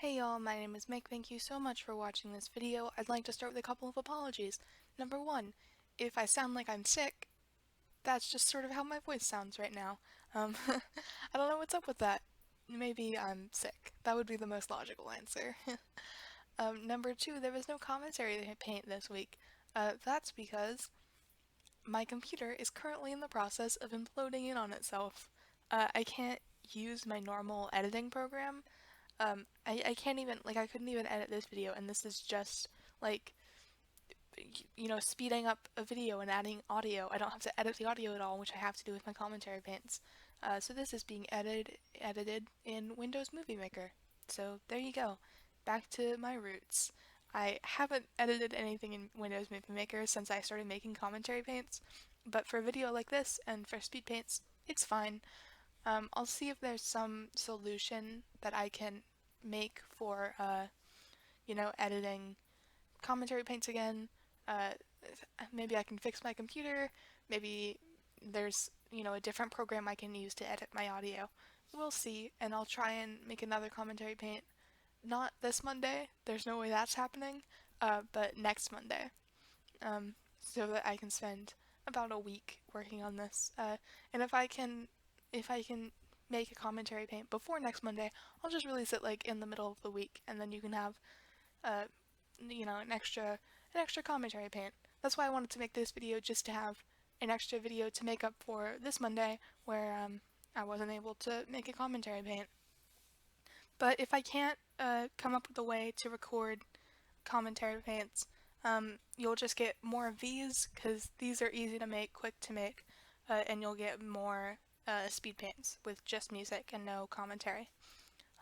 Hey y'all, my name is Mick. Thank you so much for watching this video. I'd like to start with a couple of apologies. Number one, if I sound like I'm sick, that's just sort of how my voice sounds right now. I don't know what's up with that. Maybe I'm sick. That would be the most logical answer. Number two, there was no commentary paint this week. That's because my computer is currently in the process of imploding in on itself. I can't use my normal editing program. I can't even, like, I couldn't even edit this video, and this is just, like, speeding up a video and adding audio. I don't have to edit the audio at all, which I have to do with my commentary paints. So this is being edited in Windows Movie Maker. So there you go. Back to my roots. I haven't edited anything in Windows Movie Maker since I started making commentary paints, but for a video like this and for speed paints, it's fine. I'll see if there's some solution that I can make for, editing commentary paints again. Uh, Maybe I can fix my computer. Maybe there's, a different program I can use to edit my audio. We'll see, and I'll try and make another commentary paint. Not this Monday, there's no way that's happening, but next Monday, so that I can spend about a week working on this. And if I can make a commentary paint before next Monday, I'll just release it like in the middle of the week, and then you can have, uh, an extra commentary paint. That's why I wanted to make this video, just to have an extra video to make up for this Monday, where I wasn't able to make a commentary paint. But if I can't come up with a way to record commentary paints, you'll just get more of these, because these are easy to make, quick to make, and you'll get more speed paints with just music and no commentary.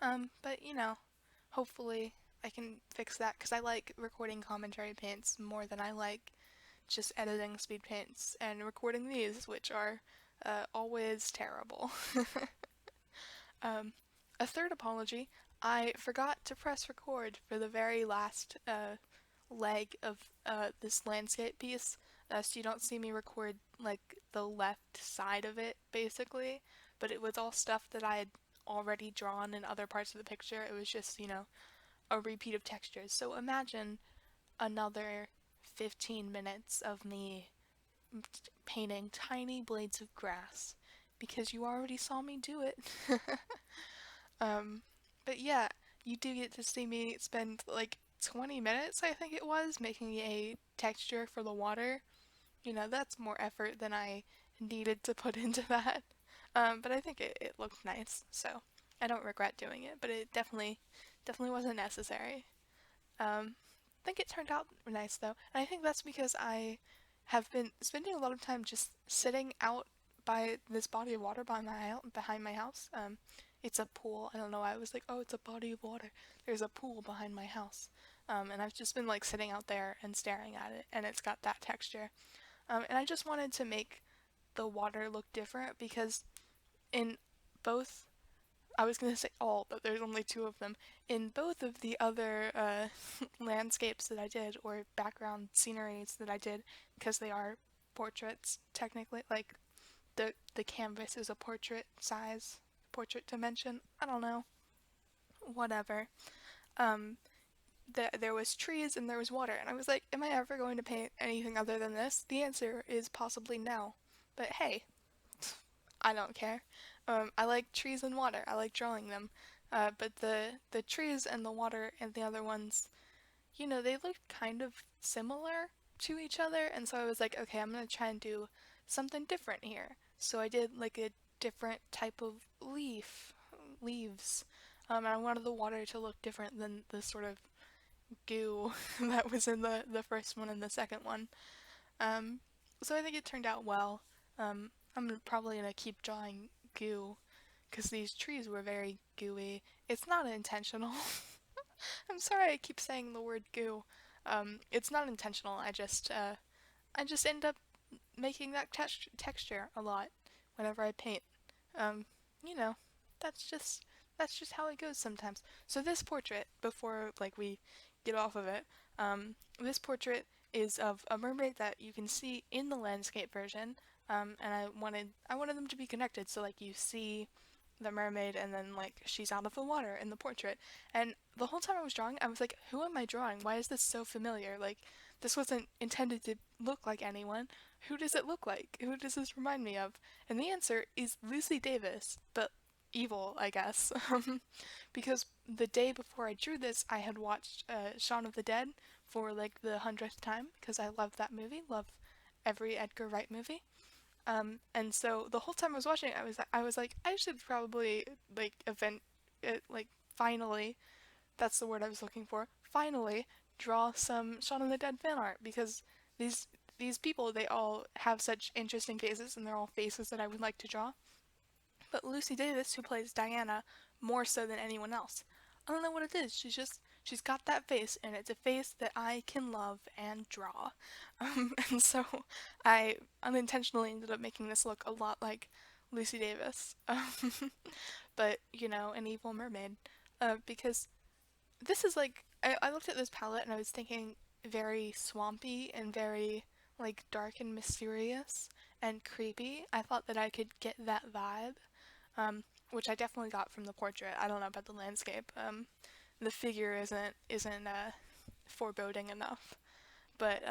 But hopefully I can fix that, because I like recording commentary paints more than I like just editing speed paints and recording these, which are always terrible. um, a third apology, I forgot to press record for the very last leg of this landscape piece, so you don't see me record like the left side of it, basically, but it was all stuff that I had already drawn in other parts of the picture. It was just, a repeat of textures. So imagine another 15 minutes of me painting tiny blades of grass, because you already saw me do it. um, but yeah, you do get to see me spend like 20 minutes, I think it was, making a texture for the water. That's more effort than I needed to put into that. But I think it looked nice, so I don't regret doing it, but it definitely wasn't necessary. I think it turned out nice though, and I think that's because I have been spending a lot of time just sitting out by this body of water behind my house. It's a pool. I don't know why I was like, oh, it's a body of water. There's a pool behind my house. And I've just been like sitting out there and staring at it, and it's got that texture. And I just wanted to make the water look different, because in both, I was going to say all, but there's only two of them. In both of the other landscapes that I did, or background sceneries that I did, because they are portraits, technically, like the canvas is a portrait size, portrait dimension, I don't know, whatever. Um, there was trees and there was water, and I was like, am I ever going to paint anything other than this? The answer is possibly no. But hey, I don't care. I like trees and water. I like drawing them. But the trees and the water and the other ones, they look kind of similar to each other, and so I was like, okay, I'm gonna try and do something different here. So I did like a different type of leaves. And I wanted the water to look different than the sort of goo that was in the first one and the second one. Um, so I think it turned out well. I'm probably gonna keep drawing goo, because these trees were very gooey. It's not intentional. I'm sorry I keep saying the word goo. It's not intentional. I just end up making that texture a lot whenever I paint. Um, you know, that's just that's just how it goes sometimes. So this portrait, before like we get off of it, this portrait is of a mermaid that you can see in the landscape version. And I wanted them to be connected, so like you see the mermaid, and then like she's out of the water in the portrait. And the whole time I was drawing, I was like, who am I drawing? Why is this so familiar? Like, this wasn't intended to look like anyone. Who does it look like? Who does this remind me of? And the answer is Lucy Davis, but evil, I guess. Because the day before I drew this, I had watched Shaun of the Dead for like the 100th time because I love that movie, love every Edgar Wright movie. And so the whole time I was watching it, I was like, I should probably like like finally, that's the word I was looking for. Finally, draw some Shaun of the Dead fan art because these these people, they all have such interesting faces, and they're all faces that I would like to draw. But Lucy Davis, who plays Diana, more so than anyone else. I don't know what it is. She's got that face, and it's a face that I can love and draw. And so I unintentionally ended up making this look a lot like Lucy Davis, but an evil mermaid. Because this is like I looked at this palette and I was thinking very swampy and very like dark and mysterious and creepy. I thought that I could get that vibe, which I definitely got from the portrait. I don't know about the landscape. The figure isn't foreboding enough, but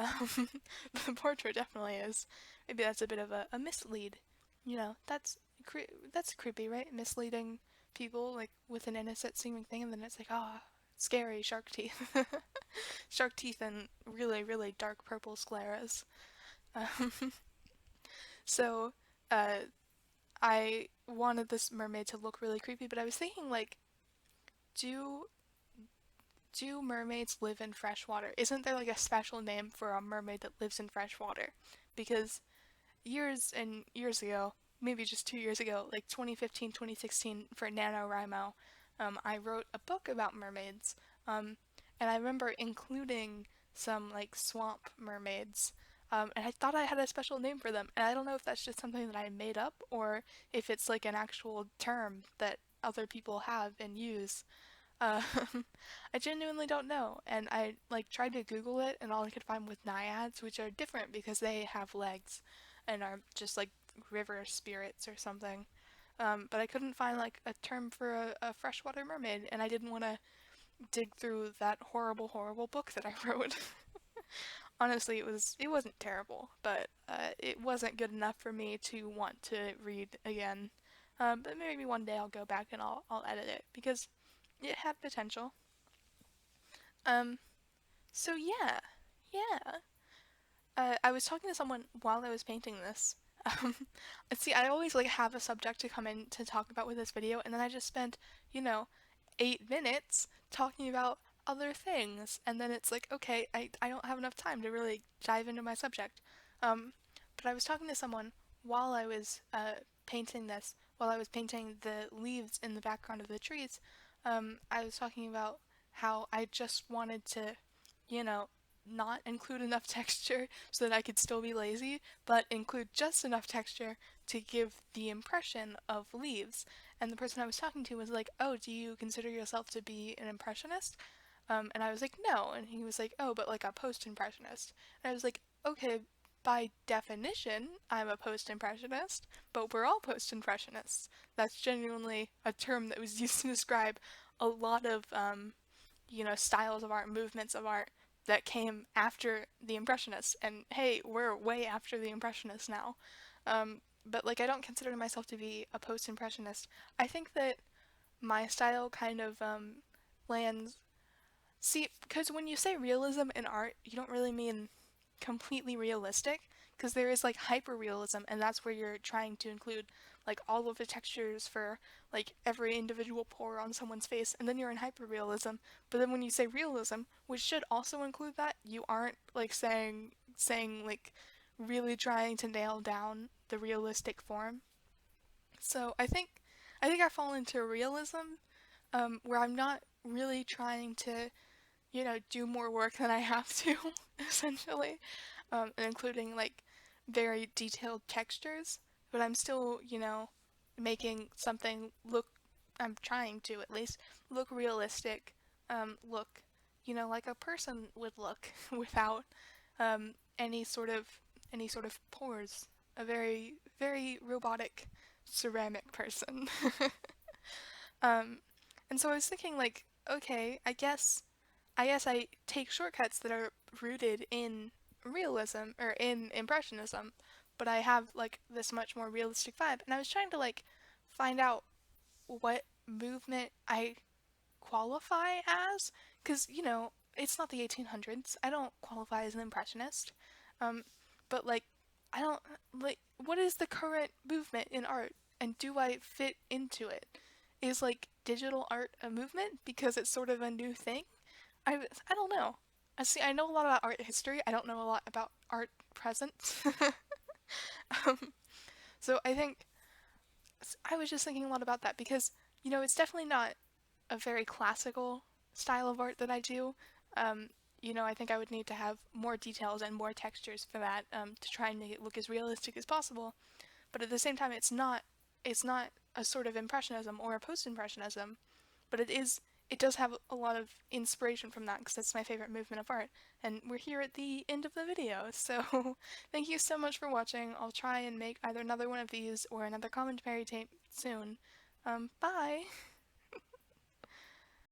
the portrait definitely is. Maybe that's a bit of a mislead. That's creepy, right? Misleading people like with an innocent seeming thing, and then it's like, oh, scary shark teeth, shark teeth, and really really dark purple scleras. Um, so, uh, I wanted this mermaid to look really creepy, but I was thinking like, do do mermaids live in fresh water? Isn't there like a special name for a mermaid that lives in fresh water? Because years and years ago, maybe just 2 years ago, like 2015, 2016, for NaNoWriMo, I wrote a book about mermaids. Um, and I remember including some like swamp mermaids. And I thought I had a special name for them. And I don't know if that's just something that I made up or if it's like an actual term that other people have and use. Uh, I genuinely don't know, and I like tried to Google it, and all I could find was naiads, which are different because they have legs, and are just like river spirits or something. But I couldn't find like a term for a freshwater mermaid, and I didn't want to dig through that horrible, horrible book that I wrote. Honestly, it wasn't terrible, but it wasn't good enough for me to want to read again. But maybe one day I'll go back and I'll edit it because it had potential. Um, so yeah, yeah. I was talking to someone while I was painting this. Um, see, I always like have a subject to come in to talk about with this video, and then I just spent, you know, 8 minutes talking about other things, and then it's like, okay, I don't have enough time to really dive into my subject. But I was talking to someone while I was painting this, while I was painting the leaves in the background of the trees. I was talking about how I just wanted to, you know, not include enough texture so that I could still be lazy, but include just enough texture to give the impression of leaves. And the person I was talking to was like, oh, do you consider yourself to be an impressionist? And I was like, no. And he was like, oh, but like a post-impressionist. And I was like, okay, by definition, I'm a post-impressionist, but we're all post-impressionists. That's genuinely a term that was used to describe a lot of, styles of art, movements of art that came after the Impressionists. And hey, we're way after the Impressionists now. But like, I don't consider myself to be a post-impressionist. I think that my style kind of lands. See, because when you say realism in art, you don't really mean completely realistic, because there is like hyper-realism, and that's where you're trying to include like all of the textures for like every individual pore on someone's face, and then you're in hyper-realism. But then when you say realism, which should also include that, you aren't like saying like really trying to nail down the realistic form. So I think I fall into realism, where I'm not really trying to do more work than I have to, essentially, and including like very detailed textures, but I'm still, making something look, I'm trying to at least, look realistic, look, like a person would look without um, any sort of, any sort of pores. A very, very robotic ceramic person. Um, and so I was thinking like, okay, I guess I take shortcuts that are rooted in realism or in impressionism, but I have like this much more realistic vibe. And I was trying to like find out what movement I qualify as, because it's not the 1800s. I don't qualify as an impressionist. Um, but like I don't like what is the current movement in art, and do I fit into it? Is like digital art a movement because it's sort of a new thing? I don't know. I know a lot about art history. I don't know a lot about art present. um, so I think I was just thinking a lot about that because it's definitely not a very classical style of art that I do. Um, I think I would need to have more details and more textures for that to try and make it look as realistic as possible. But at the same time, it's not a sort of impressionism or a post-impressionism, but it does have a lot of inspiration from that because that's my favorite movement of art. And we're here at the end of the video, so thank you so much for watching. I'll try and make either another one of these or another commentary tape soon. Bye!